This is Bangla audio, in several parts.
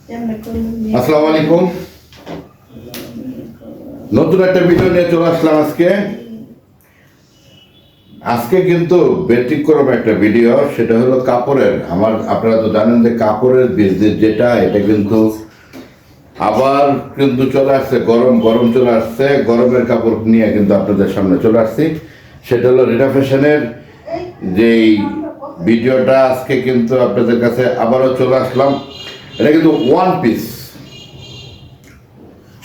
আসসালামু আলাইকুম। নতুন একটা ভিডিও নিয়ে চলে আসলাম আজকে কিন্তু ব্যতিক্রম একটা ভিডিও, সেটা হলো কাপড়ের। আপনারা তো জানেন যে কাপড়ের বিজনেস যেটা, এটা কিন্তু আবার কিন্তু চলে আসছে, গরম চলে আসছে। গরমের কাপড় নিয়ে কিন্তু আপনাদের সামনে চলে আসছি। সেটা হলো রিনা ফ্যাশনের যেই ভিডিওটা, আজকে কিন্তু আপনাদের কাছে আবারও চলে আসলাম। এটা কিন্তু ওয়ান পিস,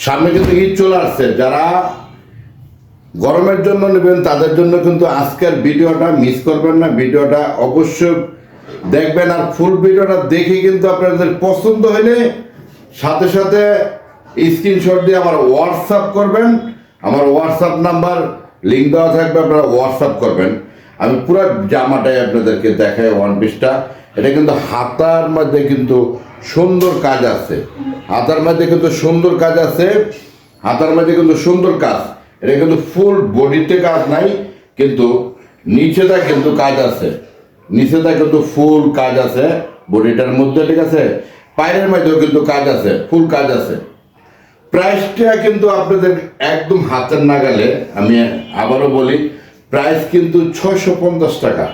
সামনে কিন্তু ঈদ চলে আসছে। যারা গরমের জন্য নেবেন তাদের জন্য কিন্তু আজকের ভিডিওটা মিস করবেন না, ভিডিওটা অবশ্যই দেখবেন। আর ফুল ভিডিওটা দেখে কিন্তু আপনাদের পছন্দ হলে সাথে সাথে স্ক্রিনশট দিয়ে আমার হোয়াটসঅ্যাপ করবেন। আমার হোয়াটসঅ্যাপ নাম্বার লিঙ্ক দেওয়া থাকবে, আপনারা হোয়াটসঅ্যাপ করবেন। আমি পুরো জামাটাই আপনাদেরকে দেখাই। ওয়ান পিসটা এটা কিন্তু হাতার মধ্যে কিন্তু সুন্দর কাজ আছে, হাতার মধ্যে কিন্তু সুন্দর কাজ আছে, হাতার মধ্যে কিন্তু সুন্দর কাজ। এটা কিন্তু ফুল বডিতে কাজ নাই, কিন্তু নিচেটা কিন্তু কাজ আছে, নিচেটা কিন্তু ফুল কাজ আছে বডিটার মধ্যে, ঠিক আছে। পায়ের মধ্যেও কিন্তু কাজ আছে, ফুল কাজ আছে। প্রাইসটা কিন্তু আপনাদের একদম হাতের নাগালে। আমি আবারও বলি, প্রাইস কিন্তু 650 টাকা।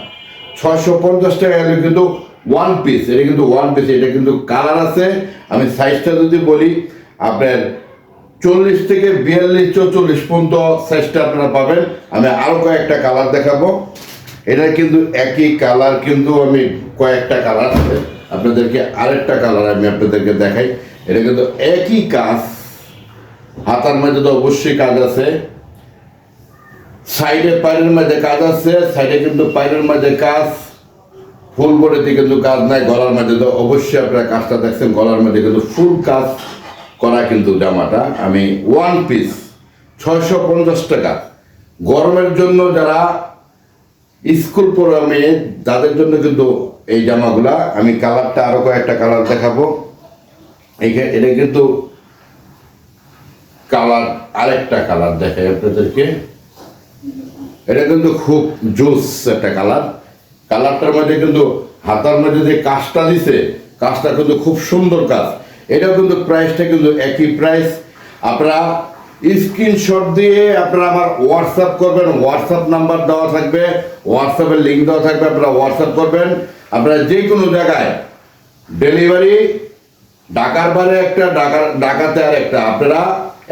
650 টাকা হলে কিন্তু ওয়ান পিস, এটা কিন্তু ওয়ান পিস। এটা কিন্তু কালার আছে। আমি সাইজটা যদি বলি, আপনার 40 থেকে 42, 44 পর্যন্ত সাইজটা আপনারা পাবেন। আমি আরও কয়েকটা কালার দেখাবো। এটা কিন্তু একই কালার, কিন্তু আমি কয়েকটা কালার আছে আপনাদেরকে। আরেকটা কালার আমি আপনাদেরকে দেখাই। এটা কিন্তু একই কাজ, হাতার মধ্যে তো অবশ্যই কাজ আছে, সাইডে পায়ের মধ্যে কাজ আছে, সাইডে কিন্তু পায়ের মধ্যে কাজ, ফুল বডিতে কিন্তু কাজ নাই। গলার মধ্যে তো অবশ্যই আপনারা কাজটা দেখছেন, গলার মধ্যে কিন্তু ফুল কাজ করা কিন্তু জামাটা। আমি ওয়ান পিস 650 টাকা। গরমের জন্য যারা স্কুল প্রোগ্রামে, তাদের জন্য কিন্তু এই জামাগুলা। আমি কালারটা আরো কয়েকটা কালার দেখাবো। এটা কিন্তু কালার, আরেকটা কালার দেখাই আপনাদেরকে। এটা কিন্তু খুব জোস একটা কালার। কালারটার মধ্যে কিন্তু হাতার মধ্যে যে কাজটা দিছে, কাজটা কিন্তু খুব সুন্দর কাজ। এটাও কিন্তু প্রাইসটা কিন্তু একই প্রাইস। আপনারা স্ক্রিনশট দিয়ে আপনারা আমার হোয়াটসঅ্যাপ করবেন। হোয়াটসঅ্যাপ নাম্বার দেওয়া থাকবে, হোয়াটসঅ্যাপের লিঙ্ক দেওয়া থাকবে, আপনারা হোয়াটসঅ্যাপ করবেন। আপনারা যে কোনো জায়গায় ডেলিভারি, ঢাকার বাইরে একটা, ঢাকাতে আর একটা। আপনারা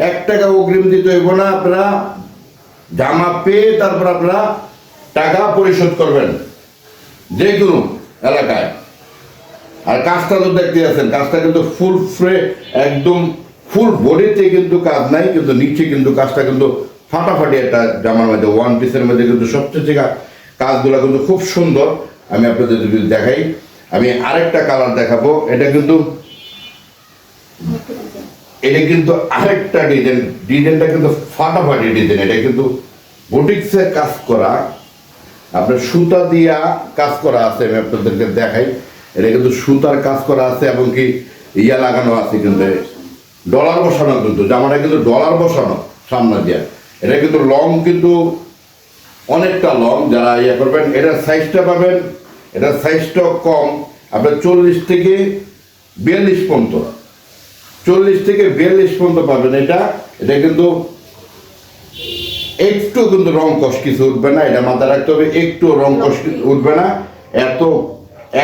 1 টাকা অগ্রিম দিতে হইব না। আপনারা জামা পেয়ে তারপর আপনারা টাকা পরিশোধ করবেন যে কোনো এলাকায়। আর কাজটা তো দেখতে আছেন, কাজটা কিন্তু ফুল একদম ফুল বডিতে কিন্তু কাজ নাই, কিন্তু নিচে কিন্তু কাজটা কিন্তু ফাটাফাটি একটা জামার মধ্যে, ওয়ান পিসের মধ্যে কিন্তু সবচেয়ে কাজগুলো কিন্তু খুব সুন্দর। আমি আপনাদের যদি দেখাই, আমি আরেকটা কালার দেখাবো। এটা কিন্তু আরেকটা ডিজাইনটা কিন্তু ফাটাফাটি ডিজাইন। এটা কিন্তু বুটিক্সের কাজ করা, আপনার সুতা দিয়া কাজ করা আছে। আমি আপনাদেরকে দেখাই। এটা কিন্তু সুতার কাজ করা আছে, এবং কি ইয়া লাগানো আছে, কিন্তু ডলার বসানো। কিন্তু জামাটা কিন্তু ডলার বসানো সামনে দিয়া। এটা কিন্তু লং, কিন্তু অনেকটা লং। যারা ইয়া করবেন, এটার সাইজটা পাবেন, এটার সাইজটাও কম। আপনার 40 থেকে 42 পর্যন্ত, 40 থেকে 42 পর্যন্ত পাবেন। এটা কিন্তু একটু কিন্তু রং কষ কিছু উঠবে না, এটা মাথায় রাখতে হবে। একটু রং কষ উঠবে না, এত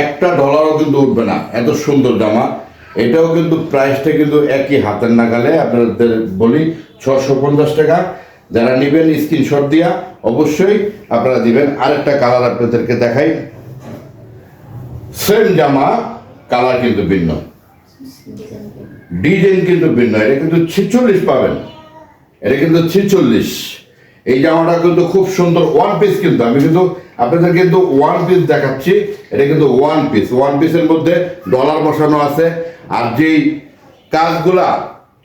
একটা ডলারও কিন্তু উঠবে না। এত সুন্দর জামা। এটাও কিন্তু প্রাইসটা কিন্তু একই হাতের নাগালে। আপনাদের বলি 650 টাকা। যারা নেবেন স্ক্রিনশট দিয়া অবশ্যই আপনারা দিবেন। আরেকটা কালার আপনাদেরকে দেখাই। সেম জামা, কালার কিন্তু ভিন্ন, ডিজাইন কিন্তু ভিন্ন। এটা কিন্তু 46 পাবেন, এটা কিন্তু 46। এই জামাটা কিন্তু খুব সুন্দর ওয়ান পিস। কিন্তু আমি কিন্তু আপনাদের কিন্তু ওয়ান পিস দেখাচ্ছি। এটা কিন্তু ওয়ান পিস, ওয়ান পিসের মধ্যে ডলার বসানো আছে। আর যেই কাজগুলা,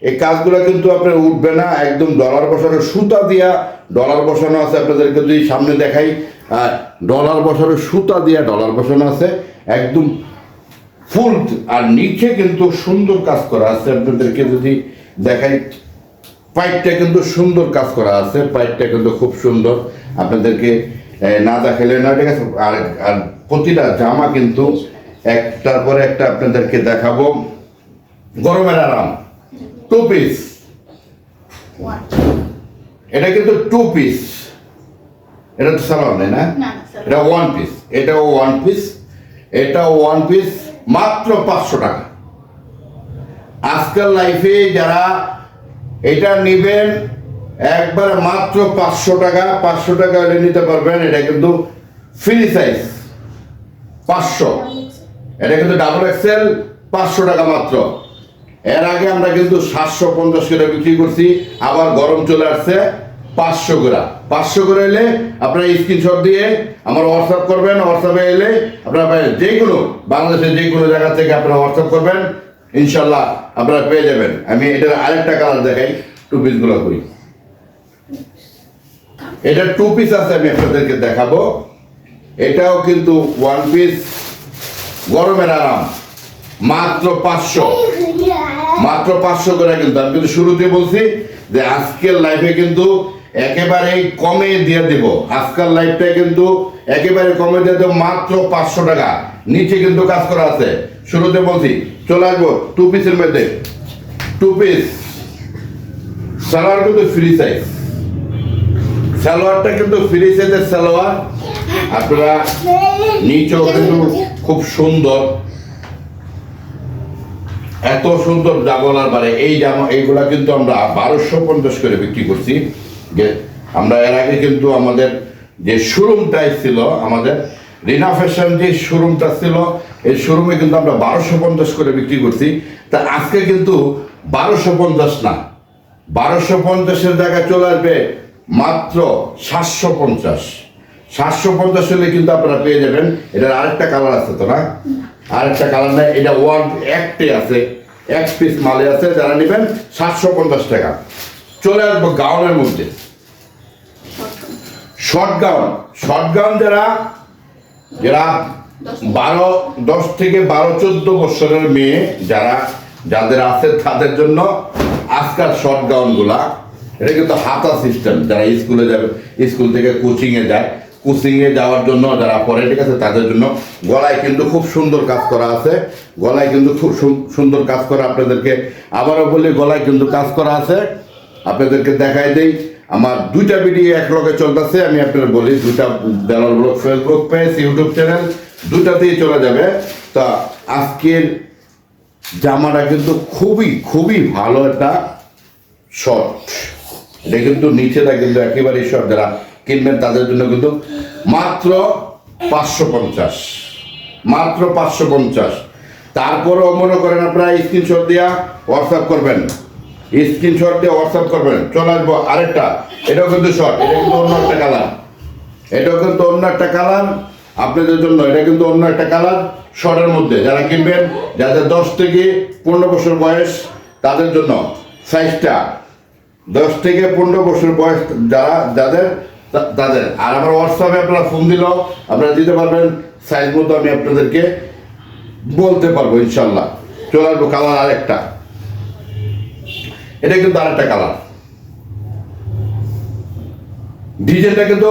এই কাজগুলা কিন্তু আপনার উঠবে না, একদম ডলার বসানো, সুতা দিয়া ডলার বসানো আছে। আপনাদেরকে যদি সামনে দেখাই, ডলার বসানো, সুতা দিয়া ডলার বসানো আছে একদম ফুল। আর নিচে কিন্তু সুন্দর কাজ করা আছে। আপনাদেরকে যদি দেখাই, পাইপটা কিন্তু সুন্দর কাজ করা আছে, পাইপটা কিন্তু খুব সুন্দর। আপনাদেরকে না দেখাইলে না, ঠিক আছে। আর প্রতিটা জামা কিন্তু একটার পরে একটা আপনাদেরকে দেখাবো। গরমের আরাম, 2 পিস। এটা কিন্তু 2 পিস, এটা তো সালোয়ার নেই না, এটা 1 পিস, এটাও 1 পিস, এটাও 1 পিস, মাত্র 500 টাকা। আজকাল লাইফে যারা এটা নেবেন একবারে মাত্র 500 টাকা, 500 টাকা হলে নিতে পারবেন। এটা কিন্তু ফ্রি সাইজ 500, এটা কিন্তু ডাবল এক্সেল 500 টাকা মাত্র। এর আগে আমরা কিন্তু 750 করে বিক্রি করছি, আবার গরম চলে আসছে 500 করে। 500 করে এলে আপনারা স্ক্রিনশট দিয়ে আমার হোয়াটসঅ্যাপ করবেন, হোয়াটসঅ্যাপে এলে আপনারা যে কোনো বাংলাদেশের যে কোনো জায়গা থেকে আপনারা হোয়াটসঅ্যাপ করবেন, ইনশাল্লাহ আপনারা পেয়ে যাবেন। আমি এটার আরেকটা কালার দেখাই, 2 পিসগুলো করি। এটা 2 পিস আছে, আমি আপনাদেরকে দেখাবো। এটাও কিন্তু 1 পিস, গরমের আরাম, মাত্র 500, মাত্র 500 করে। কিন্তু আমি কিন্তু শুরুতে বলছি যে আজকের লাইফে কিন্তু একেবারেই কমে দিয়ে দেব, আজকাল লাইফটা কিন্তু একেবারে কমে দিয়ে দেবো, মাত্র 500 টাকা। নিচে কিন্তু কাজ করা আছে, শুরুতে বলছি। চলে আসবো 2 পিসের মধ্যে, 2 পিস সালোয়ার কিন্তু ফ্রি সাইজ, সালোয়ারটা কিন্তু ফ্রি সাইজের সালোয়ার। আপনারা নিচেও কিন্তু খুব সুন্দর, এত সুন্দর জামার বারে। এই জামা এইগুলা কিন্তু আমরা 1250 করে বিক্রি করছি। যে আমরা এর আগে কিন্তু আমাদের যে শোরুমটা ছিল, আমাদের রিনা ফ্যাশন যে শোরুমটা ছিল, এই শোরুমে কিন্তু আমরা 1250 করে বিক্রি করছি। তা আজকে কিন্তু 1250 না, 1250-এর জায়গায় চলে আসবে মাত্র 750। 750 হলে কিন্তু আপনারা পেয়ে যাবেন। এটার আরেকটা কালার আছে তো না, আরেকটা কালার নাই, এটা একটাই আছে, 1 পিস মালে আছে। যারা নেবেন 750 টাকা। চলে আসবো গাউনের মধ্যে, শর্ট গাউন। শর্ট গাউন যারা 10 থেকে 12-14 বছরের মেয়ে যাদের আছে তাদের জন্য আজকাল শর্ট গাউন গুলা। এটা কিন্তু হাতা সিস্টেম, যারা স্কুলে যাবে, স্কুল থেকে কোচিংয়ে যায়, কোচিংয়ে যাওয়ার জন্য যারা পরে, ঠিক আছে, তাদের জন্য। গলায় কিন্তু খুব সুন্দর কাজ করা আছে, গলায় কিন্তু খুব সুন্দর কাজ করা। আপনাদেরকে আবারও বলি, গলায় কিন্তু কাজ করা আছে। আপনাদেরকে দেখাই দেই, আমার 2টা ভিডিও এক লগে চলতেছে। আমি আপনাদের বলি, 2টা Delwar blog Facebook page, YouTube channel, 2টাতেই চলে যাবে। তা আজকের জামাটা কিন্তু খুবই খুবই ভালো একটা শর্ট। এটা কিন্তু নিচেটা কিন্তু একেবারেই শর্ট, যারা কিনবেন তাদের জন্য কিন্তু মাত্র 550, মাত্র 550। তারপরেও মনে করেন আপনারা স্ক্রিনশট দিয়া হোয়াটসঅ্যাপ করবেন, স্ক্রিনশট দিয়ে হোয়াটসঅ্যাপ করবেন। চলে আসবো আরেকটা, এটাও কিন্তু শর্ট, এটা কিন্তু অন্য একটা কালার, এটাও কিন্তু অন্য একটা কালার আপনাদের জন্য। এটা কিন্তু অন্য একটা কালার শর্টের মধ্যে। যারা কিনবেন, যাদের 10 থেকে 15 বছর বয়স, তাদের জন্য সাইজটা 10 থেকে 15 বছর বয়স যাদের তাদের। আর আমার হোয়াটসঅ্যাপে আপনারা ফোন দিলেও আপনারা দিতে পারবেন, সাইজ মতো আমি আপনাদেরকে বলতে পারবো ইনশাল্লাহ। চলে আসবো কালার আরেকটা, এটা কিন্তু আরেকটা কালার। ডিজাইনটা কিন্তু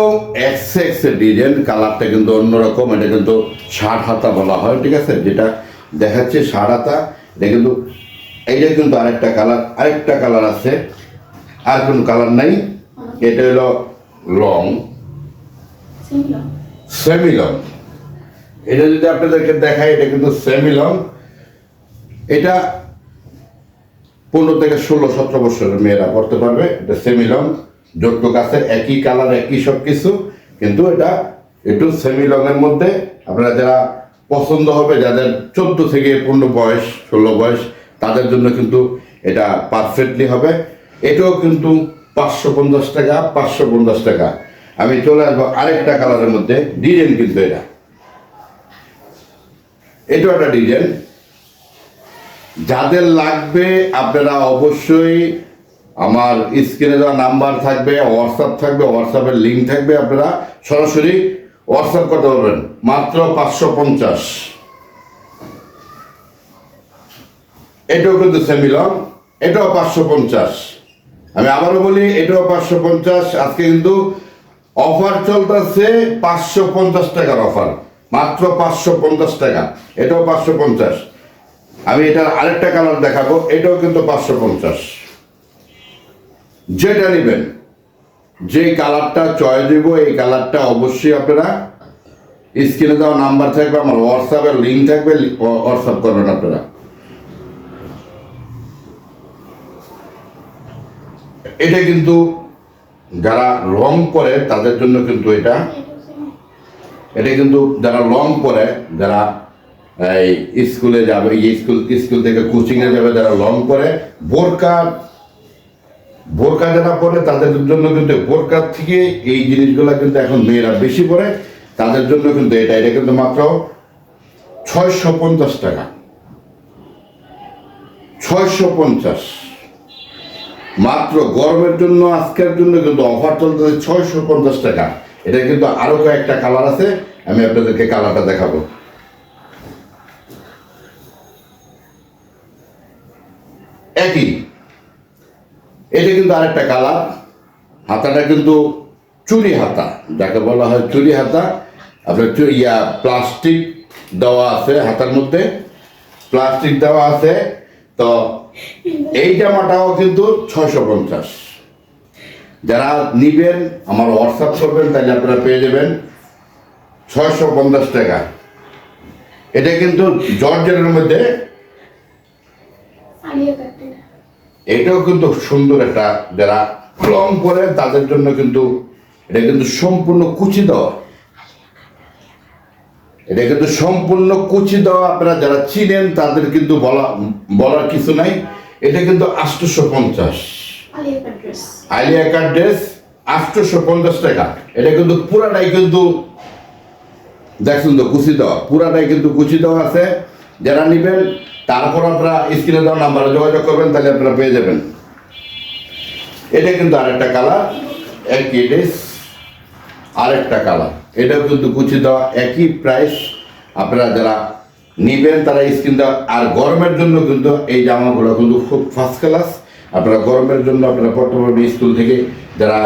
এক্স এর ডিজাইন, কালারটা কিন্তু অন্যরকম। এটা কিন্তু 60 হাতা বলা হয়, ঠিক আছে, যেটা দেখাচ্ছে 60 হাতা। এটা কিন্তু এইটা কিন্তু আরেকটা কালার, আরেকটা কালার আছে, আর কোনো কালার নাই। এটা হলো লং, সেমি লং। এটা যদি আপনাদেরকে দেখাই, এটা কিন্তু সেমি লং। এটা 15 থেকে 16-17 বছরের মেয়েরা পড়তে পারবে। এটা সেমি লং, যৌতুক আছে, একই কালার, একই সব কিছু, কিন্তু এটা একটু সেমি লং এর মধ্যে। আপনারা যারা পছন্দ হবে, যাদের 14 থেকে 15 বয়স, 16 বয়স, তাদের জন্য কিন্তু এটা পারফেক্টলি হবে। এটাও কিন্তু 550 টাকা, 550 টাকা। আমি চলে আসবো আরেকটা কালারের মধ্যে, ডিজাইন কিন্তু এটাও একটা ডিজাইন। যাদের লাগবে আপনারা অবশ্যই আমার স্ক্রিনে দেওয়া নাম্বার থাকবে, হোয়াটসঅ্যাপ থাকবে, হোয়াটসঅ্যাপের লিঙ্ক থাকবে, আপনারা সরাসরি হোয়াটসঅ্যাপ করতে পারবেন। মাত্র 550। এটাও কিন্তু সেমি লং, এটাও 550। আমি আবারও বলি, এটাও 550। আজকে কিন্তু অফার চলতেছে 550 টাকার অফার, মাত্র 550 টাকা। এটাও 550। আমি এটার আরেকটা কালার দেখাবো, এটাও কিন্তু 550। যেটা নেবেন, যে কালারটা চয়েস দিব এই কালারটা অবশ্যই আপনারা স্ক্রিনে দেওয়া নাম্বার থাকবে, আমার হোয়াটসঅ্যাপের লিঙ্ক থাকবে, হোয়াটসঅ্যাপ করবেন আপনারা। এটা কিন্তু যারা রং করে তাদের জন্য কিন্তু এটা কিন্তু যারা রং করে, যারা এই স্কুলে যাবে, স্কুল থেকে কোচিংয়ে যাবে, যারা রং করে, বোরকা যারা পরে তাদের জন্য কিন্তু বোরকার থেকে এই জিনিসগুলো কিন্তু এখন মেয়েরা বেশি পরে, তাদের জন্য কিন্তু এটা কিন্তু মাত্র 650 টাকা। 650 মাত্র গরমের জন্য, আজকের জন্য কিন্তু অফার চলতেছে 650 টাকা। এটা কিন্তু আরো কয়েকটা কালার আছে, আমি আপনাদেরকে কালারটা দেখাবো। একই, এটা কিন্তু আরেকটা কালার। হাতাটা কিন্তু চুরি হাতা, যাকে বলা হয় চুরি হাতা। আপনার প্লাস্টিক দেওয়া আছে, হাতার মধ্যে প্লাস্টিক দেওয়া আছে। তো এই জামাটাও কিন্তু 650। যারা নিবেন আমার হোয়াটসঅ্যাপ করবেন, তাহলে আপনারা পেয়ে যাবেন 650 টাকা। এটা কিন্তু জর্জেটের মধ্যে, এটাও কিন্তু সুন্দর একটা, যারা লং করে তাদের জন্য কিন্তু এটা কিন্তু সম্পূর্ণ কুচি দেওয়া। এটা কিন্তু সম্পূর্ণ কুচি দেওয়া, আপনারা যারা চিনেন তাদের কিন্তু বলার কিছু নাই। এটা কিন্তু 850 আলিয়া কাট ড্রেস, 850 টাকা। এটা কিন্তু পুরাটাই কিন্তু দেখুন তো কুচি দেওয়া, পুরাটাই কিন্তু কুচি দেওয়া আছে। যারা নিবেন তারপর আপনারা স্ক্রিনে দেওয়া নাম্বারে যোগাযোগ করবেন, তাহলে আপনারা পেয়ে যাবেন। এটা কিন্তু আরেকটা কালার, একই ড্রেস আরেকটা কালার, এটাও কিন্তু কুচি দেওয়া, একই প্রাইস। আপনারা যারা নিবেন তারা স্ক্রিন দেওয়া। আর গরমের জন্য কিন্তু এই জামাগুলো কিন্তু খুব ফার্স্ট ক্লাস। আপনারা গরমের জন্য আপনারা পট্টগ্রাম স্কুল থেকে যারা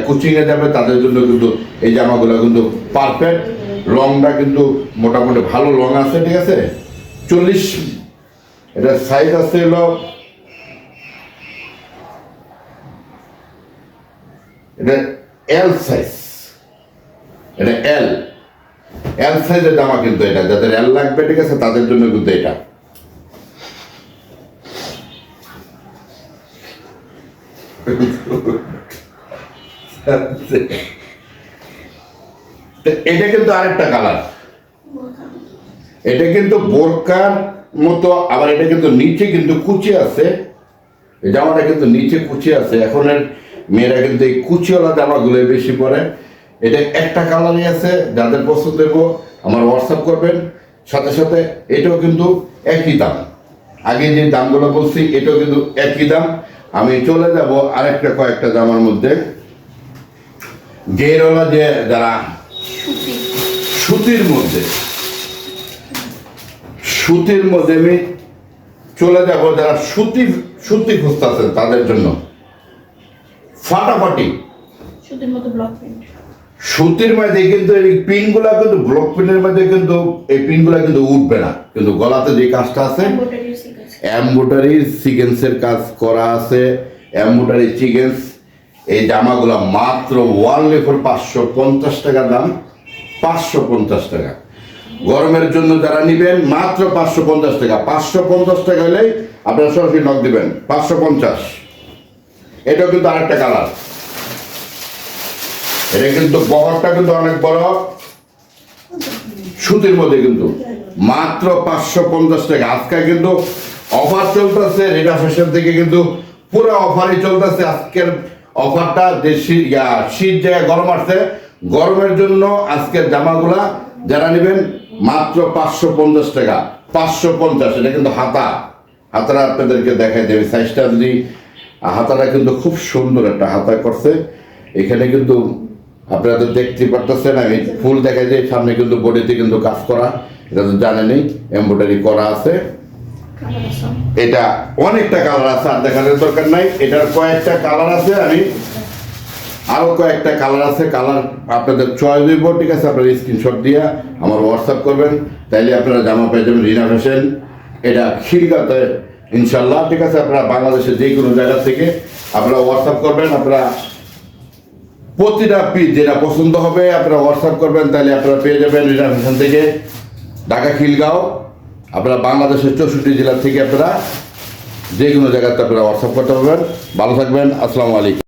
কোচিংয়ে যাবে তাদের জন্য কিন্তু এই জামাগুলো কিন্তু পারফেক্ট। রংটা কিন্তু মোটামুটি ভালো রং আছে, ঠিক আছে। 40, এটা সাইজ আছে হলো, এটা এল সাইজ, এটা এল সাইজের জামা কিন্তু এটা, যাদের এল লাগবে, ঠিক আছে, তাদের জন্য কিন্তু এটা। এটা কিন্তু আরেকটা কালার, এটা কিন্তু বোরকার মতো, আবার এটা কিন্তু নিচে কিন্তু কুচি আছে। এই জামাটা কিন্তু নিচে কুচি আছে। এখনের মেয়েরা কিন্তু এই কুচিওয়ালা জামাগুলো বেশি পরে। এটা একটা কালারই আছে, যাদের পছন্দ দেব আমার হোয়াটসঅ্যাপ করবেন। সাথে সাথে এটাও কিন্তু একই দাম, আগে যে দামগুলো বলছি এটাও কিন্তু একই দাম। আমি চলে যাব আরেকটা কয়েকটা জামার মধ্যে, গেরওয়ালা, যে যারা সুতির মধ্যে আমি চলে যাব, যারা সুতি খুঁজতেছেন তাদের জন্য ফাটাফাটি সুতির মধ্যে কিন্তু এই পিনগুলা কিন্তু ব্লক পিনের মধ্যে কিন্তু এই পিনগুলা কিন্তু উঠবে না, কিন্তু গলাতে যে কাজটা আছে এমব্রয়ডারি সিকোয়েন্সের কাজ করা আছে, এমব্রয়ডারি সিকোয়েন্স। এই জামাগুলা মাত্র ওয়ানলি ফর 550 টাকা দাম, 550 টাকা। গরমের জন্য যারা নিবেন মাত্র 550 টাকা। 550 টাকা হলেই আপনারা সরাসরি নক দিবেন, 550। এটাও কিন্তু আরেকটা কালার, এটা কিন্তু বহরটা কিন্তু অনেক বড়, সুতির মধ্যে কিন্তু মাত্র 550 টাকা। আজকে কিন্তু অফার চলতেছে, রেডা ফ্যাশন থেকে কিন্তু পুরো অফারই চলতেছে। আজকের অফারটা যে শীত জায়গায় গরম আসছে, গরমের জন্য আজকের জামাগুলা যারা নেবেন মাত্র 550 টাকা। 550। এটা কিন্তু হাতাটা আপনাদেরকে দেখাই দেবে সাইজটা। যদি হাতাটা কিন্তু খুব সুন্দর একটা হাতা করছে, এখানে কিন্তু আপনারা তো দেখতে পারতেছেন, আমি ফুল দেখাই যে সামনে কিন্তু বডিতে কিন্তু কাজ করা, এটা তো জানেনই, এমব্রয়ডারি করা আছে। এটা অনেকটা কালার আছে, আর দেখানোর দরকার নাই। এটার কয়েকটা কালার আছে, আমি আরো কয়েকটা কালার আছে, কালার আপনাদের চয়েস হইব, ঠিক আছে। আপনারা স্ক্রিনশট দিয়ে আমার হোয়াটসঅ্যাপ করবেন, তাইলে আপনারা জামা পেয়ে যাবেন রিনা ফ্যাশন এটা খিলগাতে ইনশাল্লাহ। ঠিক আছে, আপনারা বাংলাদেশের যে কোনো জায়গা থেকে আপনারা হোয়াটসঅ্যাপ করবেন, আপনারা প্রতিটা পিস যেটা পছন্দ হবে আপনারা হোয়াটসঅ্যাপ করবেন, তাহলে আপনারা পেয়ে যাবেন রিজার্ভেশন থেকে ঢাকা খিলগাঁও। আপনারা বাংলাদেশের 64 জেলা থেকে আপনারা যে কোনো জায়গাতে আপনারা হোয়াটসঅ্যাপ করতে পারবেন। ভালো থাকবেন, আসসালামু আলাইকুম।